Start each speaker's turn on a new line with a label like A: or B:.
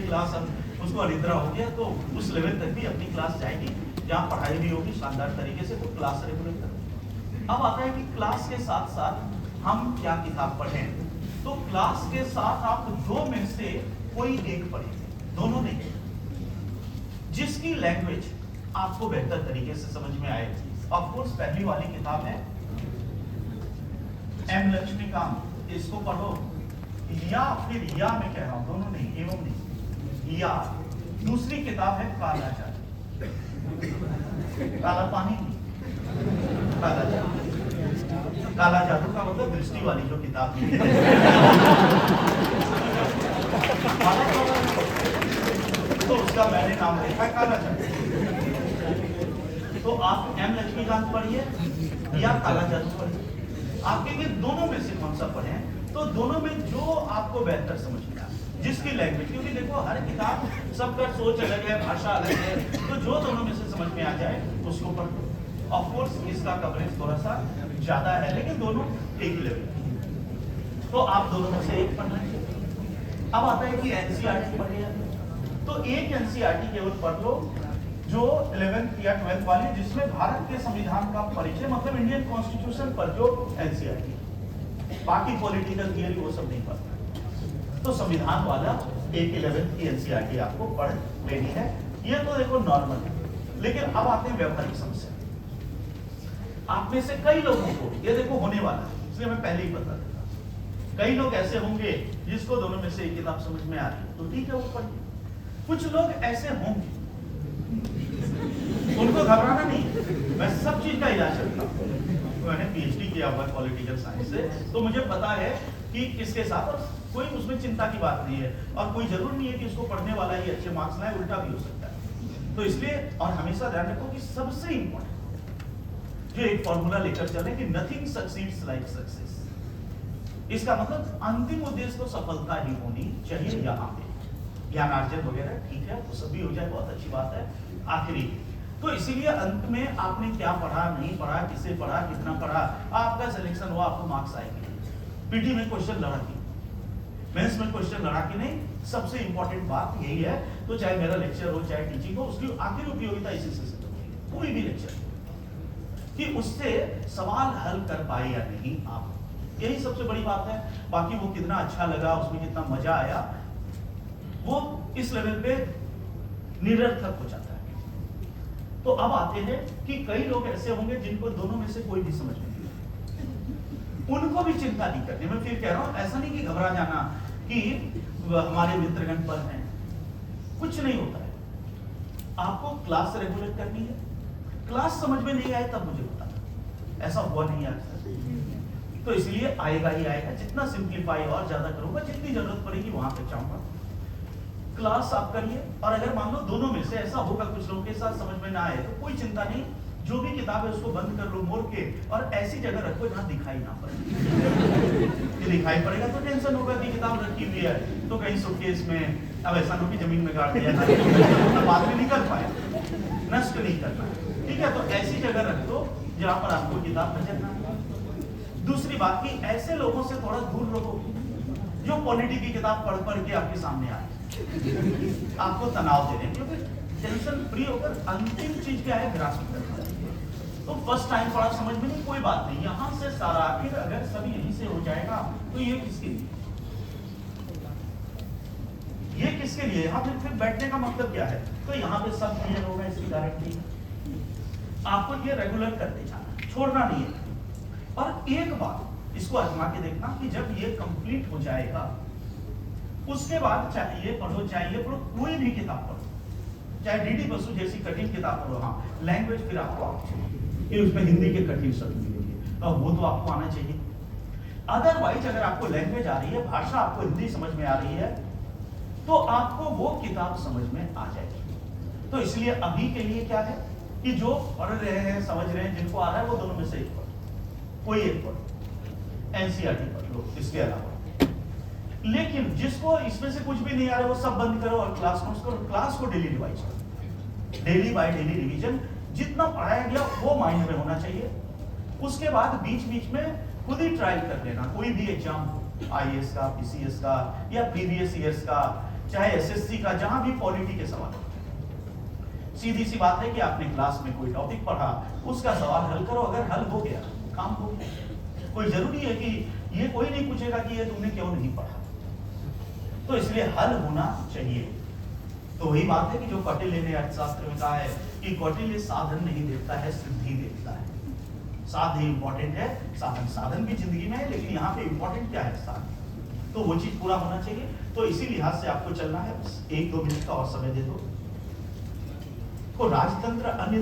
A: Class अब उसको अनिद्रा हो गया तो उस लेवल तक भी अपनी क्लास जाएगी जहाँ पढ़ाई भी होगी शानदार तरीके से, तो क्लास रेगुलर करें। अब आता है कि क्लास के साथ साथ हम क्या किताब पढ़ें। तो क्लास के साथ आप दो में से कोई एक पढ़ेंगे, दोनों नहीं, जिसकी लैंग्वेज आपको बेहतर तरीके से समझ में आए। ऑफ कोर्स पहली वाली किताब है एम लक्ष्मीकांत, इसको पढ़ो, या फिर या मैं कह रहा हूं, दोनों नहीं, एवं नहीं, या दूसरी किताब है काला जादू, काला पानी नहीं, काला जादू। काला जादू का मतलब दृष्टि वाली जो किताब है। तो उसका मैंने नाम लिखा है काला जादू। तो आप एम लक्ष्मीकांत पढ़िए या काला जादू पढ़िए, आपके ये दोनों में से कौन सा पढ़े, तो दोनों में जो आपको बेहतर समझ में आए, जिसकी लैंग्वेज, क्योंकि देखो हर किताब सबका सोच अलग है, भाषा अलग है, तो जो दोनों में से समझ में आ जाए उसको पढ़ लो। ऑफ कोर्स इसका कवरेज थोड़ा सा ज्यादा है, लेकिन दोनों एक ही लेवल, तो आप दोनों में से एक पढ़ लेंगे। अब आता है कि एनसीईआरटी पढ़िए, तो एक एनसीईआरटी केवल पढ़ लो जो 11th या 12th वाली, जिसमें भारत के संविधान का परिचय, मतलब इंडियन कॉन्स्टिट्यूशन पर जो एनसीईआरटी, बाकी पॉलिटिकल थियरी वो सब नहीं पढ़ना। तो संविधान वाला एक 11th की एनसीईआरटी आपको पढ़ लेनी है। ये तो देखो नॉर्मल है, लेकिन अब आते हैं व्यवहारिक समस्या। आप में से कई लोगों को ये देखो होने वाला है, इसलिए मैं पहले ही बता देता। कई लोग ऐसे होंगे जिसको दोनों में से एक किताब समझ में आ रही है, तो ठीक है वो पढ़िए। कुछ लोग ऐसे होंगे, उनको घबराना नहीं, मैं सब चीज का इलाज करता हूँ। मैंने पीएचडी किया हुआ है पॉलिटिकल साइंस से, तो मुझे पता है कि किसके साथ, और कोई उसमें चिंता की बात नहीं है, और कोई जरूर नहीं है कि उसको पढ़ने वाला ही अच्छे मार्क्स लाए, उल्टा भी हो सकता है। तो इसलिए, और हमेशा ध्यान रखो कि सबसे इंपॉर्टेंट जो एक फॉर्मूला लेकर चले कि नथिंग सक्सीड्स लाइक सक्सेस। इसका मतलब अंतिम उद्देश्य तो सफलता ही होनी चाहिए। यहाँ पे ज्ञानार्जन वगैरह ठीक है, वो सब भी हो जाए, बहुत अच्छी बात है। आखिरी तो इसीलिए अंत में आपने क्या पढ़ा, नहीं पढ़ा, किसे पढ़ा, कितना पढ़ा, आपका सिलेक्शन हुआ, आपको मार्क्स आएंगे। पीटी में क्वेश्चन लड़ा की, मेंस में क्वेश्चन लड़ा की नहीं, सबसे इंपॉर्टेंट बात यही है। तो चाहे मेरा लेक्चर हो, चाहे टीचिंग हो, उसकी आखिरी उपयोगिता इसी से कोई भी लेक्चर, कि उससे सवाल हल कर पाए या नहीं आप, यही सबसे बड़ी बात है। बाकी वो कितना अच्छा लगा, उसमें कितना मजा आया, वो इस लेवल पे निरर्थक हो जाता है। तो अब आते हैं कि कई लोग ऐसे होंगे जिनको दोनों में से कोई भी समझ में नहीं, उनको भी चिंता नहीं करनी। मैं फिर कह रहा हूं, ऐसा नहीं कि घबरा जाना कि हमारे मित्रगण पर हैं, कुछ नहीं होता है। आपको क्लास रेगुलर करनी है, क्लास समझ में नहीं आए तब मुझे बताना, ऐसा हुआ नहीं आज तक, तो इसलिए आएगा ही आएगा। जितना सिंप्लीफाई और ज्यादा करूंगा, जितनी जरूरत पड़ेगी वहां पे चाहूंगा। क्लास आप करिए, और अगर मान लो दोनों में से ऐसा होगा कुछ लोगों के साथ समझ में ना आए, तो कोई चिंता नहीं, जो भी किताब है उसको बंद कर लो मोड़ के, और ऐसी जगह रखो जहां दिखाई ना पड़े। दिखाई पड़ेगा तो टेंशन होगा कि किताब रखी हुई है, तो कहीं सूटकेस में, अब ऐसा ना कि जमीन में गाड़ दिया ना, बाद में निकल पाए, नष्ट नहीं करना, ठीक है। तो ऐसी जगह रख दो जहां पर आपको किताब नजर ना आए। दूसरी बात की ऐसे लोगों से थोड़ा दूर रहो जो पॉलिटी की किताब पढ़ पढ़ के आपके सामने आए, आपको तनाव दे रहे हैं, क्योंकि टेंशन फ्री होकर अंतिम चीज क्या है, ग्रास्प करना। तो फर्स्ट टाइम पढ़ा समझ में नहीं, कोई बात नहीं, यहां से सारा आखिर अगर सभी यहीं से हो जाएगा, तो ये किसके लिए, ये किसके लिए, यहाँ फिर बैठने का मतलब क्या है। तो यहाँ पे सब क्लियर होगा, इसकी गारंटी आपको ये रेगुलर करते जाना, छोड़ना नहीं है। और एक बात इसको आजमा के देखना कि जब ये कंप्लीट हो जाएगा, उसके बाद चाहे ये पढ़ो, चाहे ये पढ़ो, कोई भी किताब पढ़ो, चाहे डीडी बसु जैसी कठिन किताब पढ़ो, हाँ लैंग्वेज फिर आपको कि उसमें हिंदी के कठिन शब्द मिलेंगे, तो वो तो आपको आना चाहिए। अदरवाइज अगर आपको लैंग्वेज आ रही है, भाषा आपको हिंदी समझ में आ रही है, तो आपको वो किताब समझ में आ जाएगी। तो इसलिए अभी के लिए क्या है कि जो पढ़ रहे हैं, समझ रहे हैं, जिनको आ रहा है, वो दोनों में से एक पढ़ो, कोई एक पढ़ो, एनसीईआरटी पढ़ लो इसके अलावा। लेकिन जिसको इसमें से कुछ भी नहीं आ रहा, वो सब बंद करो और क्लास नोट्स करो, क्लास को डेली रिवाइज करो, डेली बाय डेली रिवीजन, जितना पढ़ाया गया वो माइंड में होना चाहिए। उसके बाद बीच बीच में खुद ही ट्रायल कर लेना, कोई भी एग्जाम, आईएएस का, पीसीएस का, या प्रीवियस ईयर्स का, चाहे एसएससी का, जहां भी पॉलिटी के सवाल होते हैं, सीधी सी बात है कि आपने क्लास में कोई टॉपिक पढ़ा, उसका सवाल हल करो, अगर हल हो गया काम हो गया। कोई जरूरी है कि ये कोई नहीं पूछेगा कि ये तुमने क्यों नहीं पढ़ा, तो इसलिए हल होना चाहिए। तो वही बात है कि जो कौटिल्य ने अर्थशास्त्र में कहा है कि कौटिल्य साधन नहीं देखता है, सिद्धि देखता है। साधन इंपॉर्टेंट है, साधन भी जिंदगी में है, लेकिन यहाँ पे इंपॉर्टेंट क्या है? साधन। तो वो चीज पूरा होना चाहिए। तो इसी लिहाज से आपको चलना है। 1-2 मिनट का और समय दे दो। तो राजतंत्र अन्य